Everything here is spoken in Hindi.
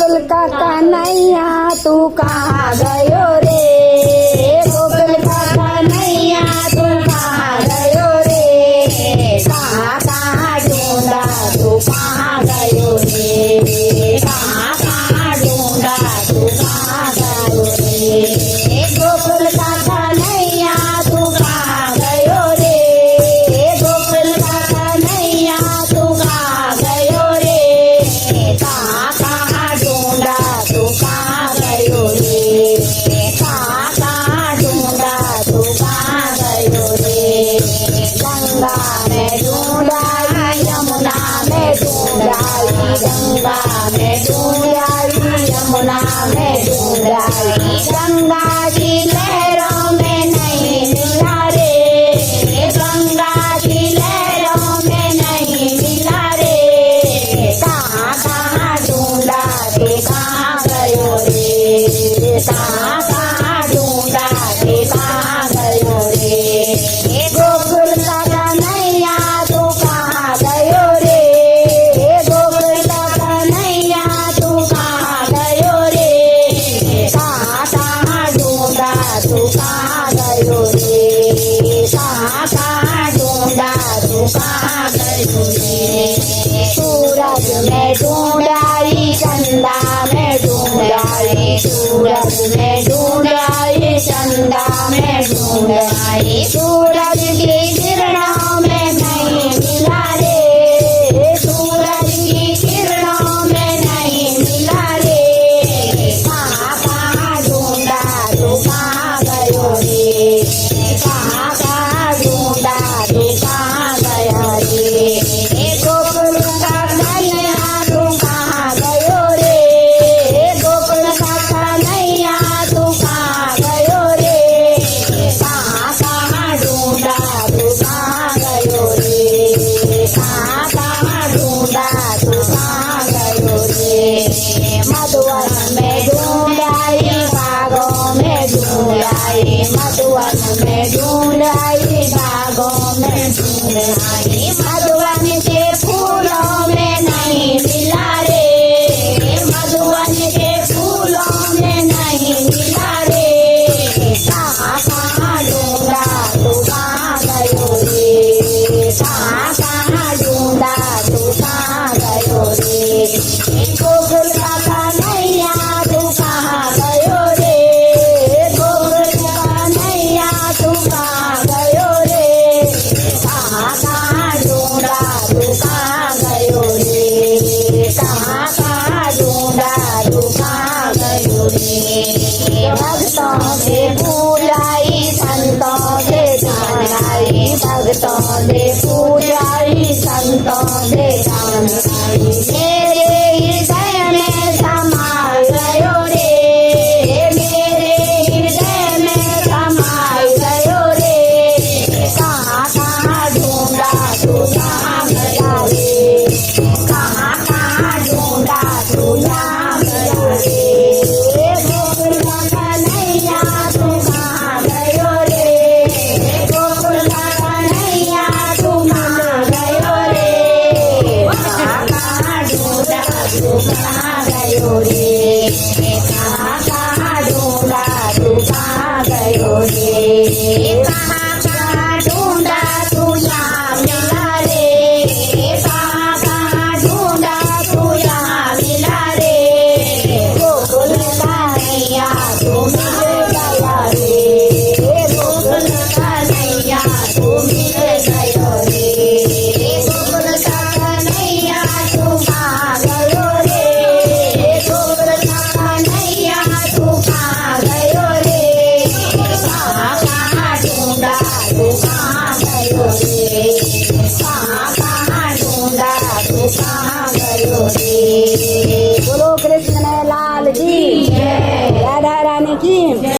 गोकुल का कन्हैया तू कहाँ गयो रे, गोकुल का कन्हैया तू कहाँ गयो रे, कहाँ कहाँ ढूंढा तू कहाँ गयो रे, कहाँ कहाँ ढूंढा तू कहाँ गयो रे, गोकुल का कन्हैया तू कहाँ गयो रे, गोकुल का कन्हैया तू कहाँ गयो रे, कहाँ कहाँ ढूंढा तू कहाँ गयो रे, कहाँ कहाँ ढूंढा तू कहाँ गयो रे, गंगा में ढूंढाई यमुना में ढूंढाई, गंगा में ढूंढाई यमुना में ढूंढाई, गंगा की लहरों में नहीं मिला रे, गंगा की लहरों में नहीं मिला रे, कहाँ कहाँ ढूंढा रे कहाँ गयो रे, कहाँ कहाँ ढूंढा रे कहाँ गयो रे, गोकुल का कन्हैया तू कहाँ गयो रे, गोकुल का कन्हैया तू कहाँ गयो रे, कहाँ कहाँ ढूंढा तू कहाँ गयो रे, कहाँ कहाँ ढूंढा तू कहाँ गयो रे, सूरज में ढूंढाई चंदा में ढूंढाई, सूरज में ढूंढाई चंदा में ढूंढाई, सूरज की किरणों में नहीं मिला रे, सूरज की किरणों में नहीं मिला रे, कहाँ कहाँ ढूंढा तू कहाँ गयो रे, कहाँ कहाँ ढूंढा तू कहाँ गया रे, गोकुल का कन्हैया तू कहाँ गयो रे, गोकुल का कन्हैया तू कहाँ गयो रे, कहाँ कहाँ ढूंढा तू कहाँ गयो रे, कहाँ कहाँ ढूंढा तू कहाँ गयो रे, मधुवन में ढूंढाई बागों में ढूंढाई, मधुवन में ढूंढाई बागों में ढूंढाई, मधुवन के फूलों में नहीं मिला रे, मधुवन के फूलों में नहीं मिला रे, कहाँ कहाँ ढूंढा तू कहाँ गयो रे, कहाँ कहाँ ढूंढा तू कहाँ गयो रे, गोकुल का कन्हैया तू कहाँ गयो रे, गोकुल का कन्हैया तू कहाँ गयो रे, कहाँ कहाँ ढूंढा तू कहाँ गयो रे, कहाँ कहाँ ढूंढा तू कहाँ गयो रे, भक्तों से पूजाई संतों से जानाई, भक्तों से पूजाई संतों से जानाई, मेरे हृदय में समा गयो रे, मेरे हृदय में समा गयो रे, कहाँ कहाँ ढूंढा तू कहाँ गया रे, कहाँ कहाँ ढूंढा तू कहाँ गया रे, गोकुल का कन्हैया तू कहाँ गयो रे, गोकुल का कन्हैया तू कहाँ गयो रे, कहाँ कहाँ ढूंढा तू कहाँ गयो रे, कहाँ कहाँ ढूंढा तू कहाँ गयो रे, कहाँ